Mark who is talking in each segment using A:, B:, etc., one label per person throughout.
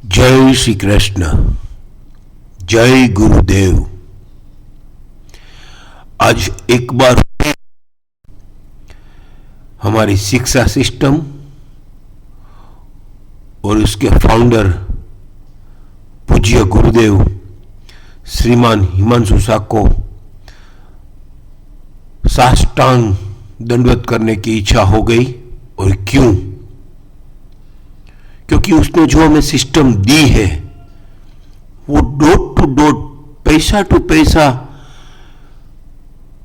A: जय श्री कृष्ण, जय गुरुदेव। आज एक बार हमारी शिक्षा सिस्टम और उसके फाउंडर पूज्य गुरुदेव श्रीमान हिमांशु सा को साष्टांग दंडवत करने की इच्छा हो गई। और क्यों? क्योंकि उसने जो हमें सिस्टम दी है वो डॉट टू डॉट, पैसा टू पैसा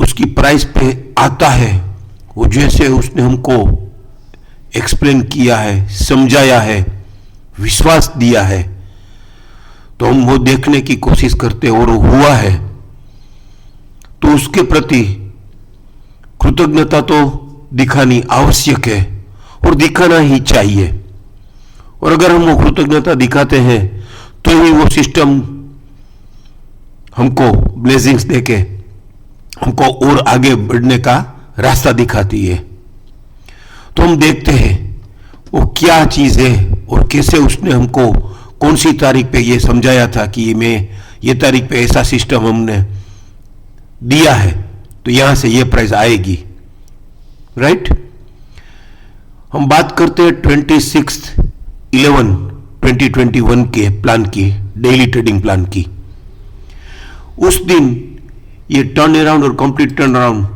A: उसकी प्राइस पे आता है। वो जैसे उसने हमको एक्सप्लेन किया है, समझाया है, विश्वास दिया है, तो हम वो देखने की कोशिश करते हैं और हुआ है तो उसके प्रति कृतज्ञता तो दिखानी आवश्यक है और दिखाना ही चाहिए। और अगर हम वो कृतज्ञता दिखाते हैं तो ही वो सिस्टम हमको ब्लेसिंग्स देके हमको और आगे बढ़ने का रास्ता दिखाती है। तो हम देखते हैं वो क्या चीज है और कैसे उसने हमको कौन सी तारीख पे ये समझाया था कि ये तारीख पे ऐसा सिस्टम हमने दिया है तो यहां से ये प्राइस आएगी। राइट? हम बात करते हैं 26/11/2021 के प्लान की, डेली ट्रेडिंग प्लान की। उस दिन ये टर्न अराउंड और कंप्लीट टर्न अराउंड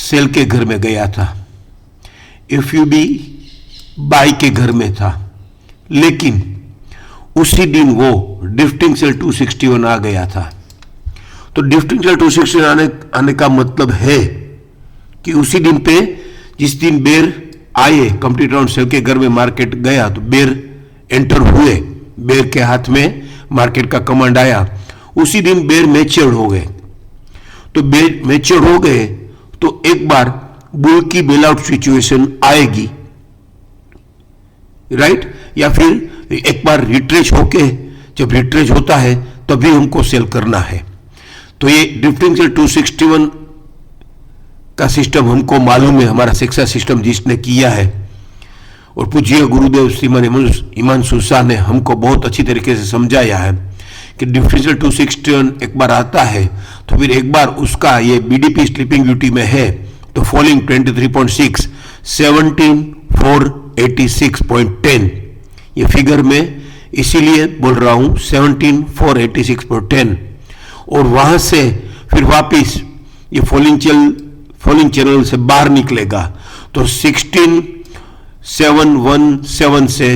A: सेल के घर में गया था, एफयूबी बाई के घर में था, लेकिन उसी दिन वो ड्रिफ्टिंग सेल 261 आ गया था। तो ड्रिफ्टिंग सेल 261 आने का मतलब है कि उसी दिन पे, जिस दिन बेर आए कंप्लीट राउंड सेल के घर में मार्केट गया तो बेर एंटर हुए, बेर के हाथ में मार्केट का कमांड आया, उसी दिन बेर मैच्योर हो गए। तो बेर मैच्योर हो गए तो एक बार बुल की बेल आउट सिचुएशन आएगी, राइट? या फिर एक बार रिट्रेच होके, जब रिट्रेच होता है तभी हमको सेल करना है। तो ये ड्रिफ्टिंग सेल 261 का सिस्टम हमको मालूम है, हमारा शिक्षा सिस्टम जिसने किया है। और पूज्य गुरुदेव श्रीमान हिमांशु सा ने हमको बहुत अच्छी तरीके से समझाया है कि ड्रिफ्टिंग सेल 261 एक बार आता है तो फिर एक बार उसका ये बीडीपी स्लीपिंग ड्यूटी में है तो फॉलिंग 23.6, 17,486.10, ये फिगर में इसीलिए बोल रहा हूं 17,486.10। और वहां से फिर वापिस ये फॉलिंग चैनल से बाहर निकलेगा तो 16,617 से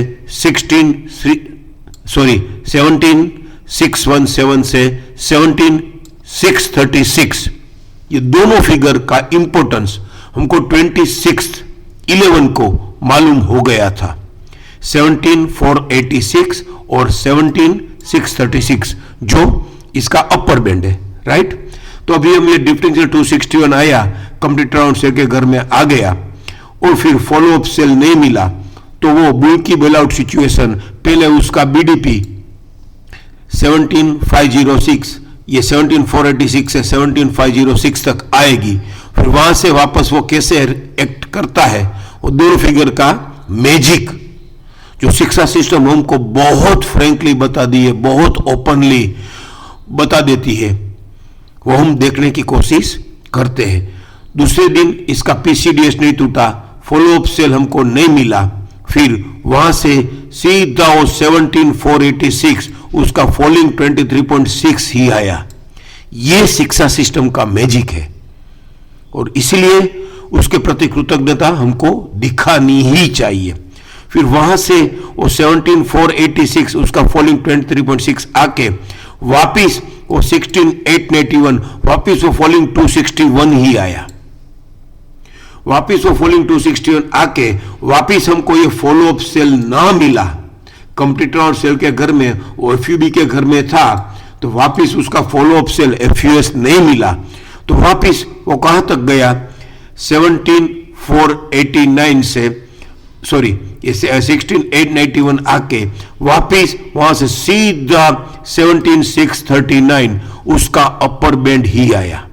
A: 17,636, ये दोनों फिगर का इंपॉर्टेंस हमको 26/11 को मालूम हो गया था। 17,486 और 17,636 जो इसका अपर बैंड है, राइट? तो अभी हम ये ड्रिफ्टिंग सेल 261 आया, कंप्लीट राउंड सेल के घर में आ गया और फिर फॉलो अप सेल नहीं मिला तो वो बुल की बेल आउट सिचुएशन, पहले उसका बीडीपी 17,506, ये 17,486 से 17,506 तक आएगी। फिर वहां से वापस वो कैसे एक्ट करता है, वो दोनों फिगर का मैजिक जो शिक्षा सिस्टम हमको बहुत फ्रेंकली बता दी है, बहुत ओपनली बता देती है, वो हम देखने की कोशिश करते हैं। दूसरे दिन इसका पीसीडीएस नहीं टूटा, फॉलो अप सेल हमको नहीं मिला, फिर वहां से सीधा वो 17,486 उसका फॉलिंग 23.6 ही आया। ये शिक्षा सिस्टम का मैजिक है और इसलिए उसके प्रति कृतज्ञता हमको दिखानी ही चाहिए। फिर वहां से वो 17,486 उसका फॉलिंग 23.6 आके वापिस वो 16,891 वापिस वो फॉलिंग 261 ही आया। वापिस वो फॉलिंग 261 आके वापिस हमको ये फॉलो अप सेल ना मिला, कंप्लीट राउंड सेल के घर में वो एफयूबी के घर में था तो वापिस उसका फॉलो अप सेल एफयूएस नहीं मिला तो वापिस वो कहां तक गया, 17,489 से ये 16,891 आके वापिस वहां से सीधा 17,639 उसका अपर बैंड ही आया,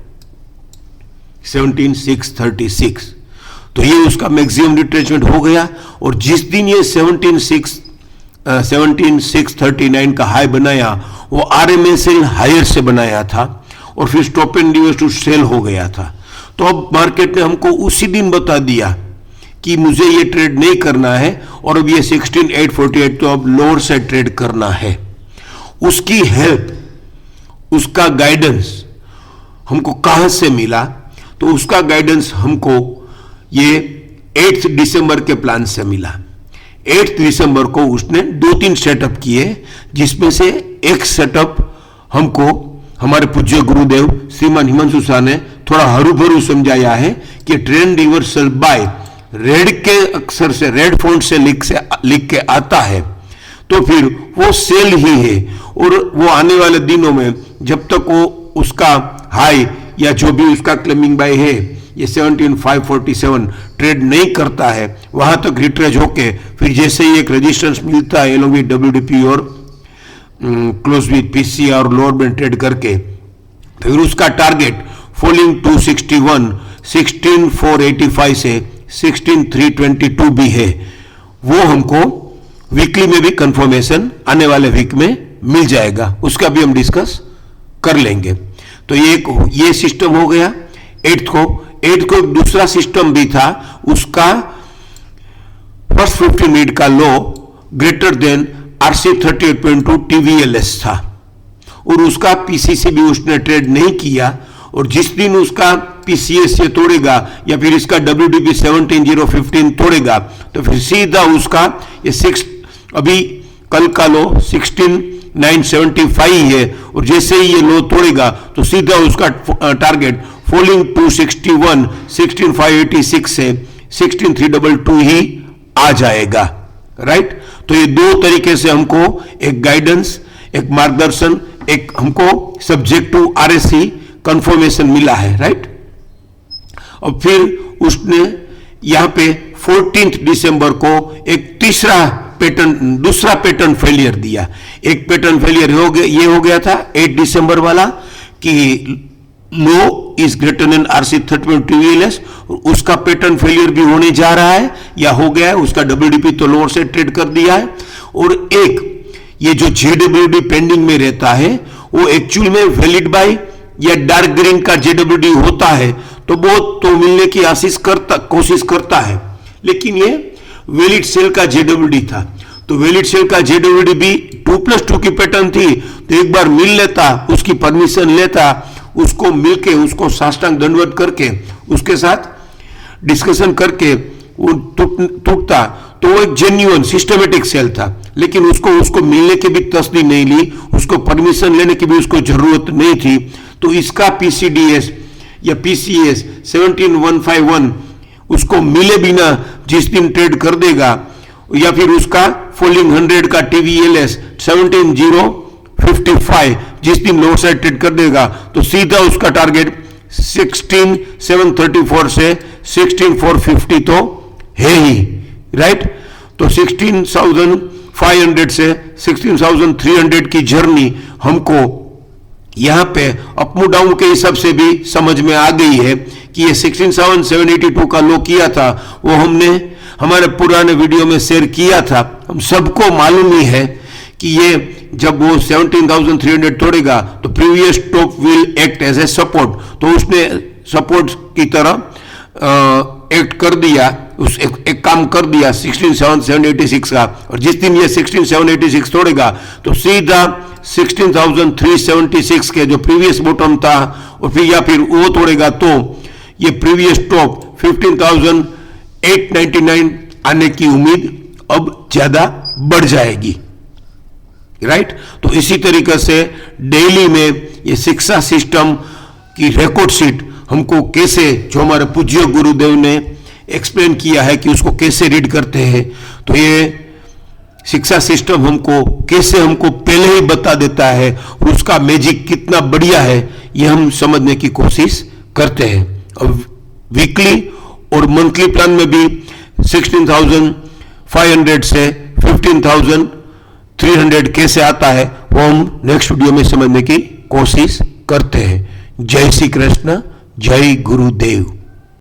A: 17,636। तो ये उसका मैक्सिमम रिट्रेसमेंट हो गया। और जिस दिन ये 17,639 का हाई बनाया, वो RMSL हायर से बनाया था और फिर stop and reverse to sell हो गया था। तो अब मार्केट ने हमको उसी दिन बता दिया कि मुझे ये ट्रेड नहीं करना है और अब ये 16,848 तो अब लोअर से ट्रेड करना है। उसकी हेल्प, उसका गाइडेंस हमको कहां से मिला? तो उसका गाइडेंस हमको ये 8 दिसंबर के प्लान से मिला। 8 दिसंबर को उसने 2-3 सेटअप किए, जिसमें से एक सेटअप हमको हमारे पूज्य गुरुदेव श्रीमान हिमांशु शाह ने थोड़ा हरू-भरू समझाया है कि ट्रेंड रिवर्सल बाय रेड के अक्षर से, रेड फॉन्ट से लिख के आता है तो फिर वो सेल ही है। और वो आने वाले दिनों में जब तक वो उसका हाई या जो भी उसका क्लेमिंग बाय है ये 17,547 ट्रेड नहीं करता है, वहां तक रिट्रेस होके फिर जैसे ही एक रेजिस्टेंस मिलता है एलोंग विद WDP और क्लोज विद PC और लोअर बैंड ट्रेड करके, फिर उसका टारगेट फॉलिंग टू 61, 16,485 से 16,322 भी है। वो हमको वीकली में भी कंफर्मेशन आने वाले वीक में मिल जाएगा, उसका भी हम डिस्कस कर लेंगे। तो ये सिस्टम हो गया 8 को एक दूसरा सिस्टम भी था, उसका फर्स्ट 15 मिनट का लो ग्रेटर देन RC 38.2 TVLS था और उसका PCC भी उसने ट्रेड नहीं किया। और जिस दिन उसका PCS ये तोड़ेगा या फिर इसका WDP 17,015 तोड़ेगा तो फिर सीधा उसका ये 6 अभी कल का लो 16,975 है और जैसे ही ये लो तोड़ेगा तो सीधा उसका टारगेट फॉलिंग टू 61, 16,586 से 16,322 ही आ जाएगा, राइट। तो ये दो तरीके से हमको एक गाइडेंस, एक मार्गदर्शन, एक हमको सब्जेक्ट टू RSC कंफर्मेशन मिला है, राइट। और फिर उसने यहां पे 14 दिसंबर को एक दूसरा पैटर्न फेलियर दिया। एक पैटर्न फेलियर ये हो गया था 8 दिसंबर वाला कि low is greater than RC 30 TVLS, उसका पैटर्न फेलियर भी होने जा रहा है या हो गया है। उसका WDP तो लोअर से ट्रेड कर दिया है और एक ये जो JWD पेंडिंग में रहता है वो एक्चुअल में वैलिड बाय या डार्क ग्रीन का JWD होता है तो बहुत तो मिलने की कोशिश करता है, लेकिन ये वैलिड सेल का JWD था। तो वैलिड सेल का JWD भी 2+2 की पैटर्न थी, तो एक बार मिल लेता, उसकी परमिशन लेता, उसको मिलके उसको साष्टांग दंडवत करके उसके साथ डिस्कशन करके वो टूटता तो वो एक जेन्युइन सिस्टमेटिक सेल था। लेकिन उसको मिलने की भी तस्दीक नहीं ली, उसको परमिशन लेने की भी उसको जरूरत नहीं थी। तो इसका PCDS या PCS 17,151 उसको मिले बिना जिस दिन ट्रेड कर देगा या फिर उसका फॉलिंग 100 का TVLS 17,055 जिस दिन लोअर साइड ट्रेड कर देगा तो सीधा उसका टारगेट 16,734 से 16,450 तो है ही, राइट। तो 16,500 से 16,300 की जर्नी हमको यहां पे अप डाउन के हिसाब से भी समझ में आ गई है कि ये 16,782 का लो किया था, वो हमने हमारे पुराने वीडियो में शेयर किया था। हम सबको मालूम ही है कि ये जब वो 17,300 तोड़ेगा तो previous top will act as a support, तो उसने सपोर्ट की तरह एक्ट कर दिया, एक काम कर दिया 16,786 का। और जिस दिन ये 16,786 तोड़ेगा तो सीधा 16,376 के जो प्रीवियस बॉटम था और फिर वो तोड़ेगा तो ये प्रीवियस टॉप 15,899 आने की उम्मीद अब ज्यादा बढ़ जाएगी, राइट। तो इसी तरीके से डेली में ये शिक्षा सिस्टम की रिकॉर्ड शीट हमको कैसे, जो हमारे पूज्य गुरुदेव ने एक्सप्लेन किया है कि उसको कैसे रीड करते हैं, तो ये शिक्षा सिस्टम हमको पहले ही बता देता है और उसका मैजिक कितना बढ़िया है ये हम समझने की कोशिश करते हैं। और वीकली और मंथली प्लान में भी 16,500 से 15,300 कैसे आता है वो हम नेक्स्ट वीडियो में समझने की कोशिश करते हैं। जय श्री कृष्ण, जय गुरुदेव।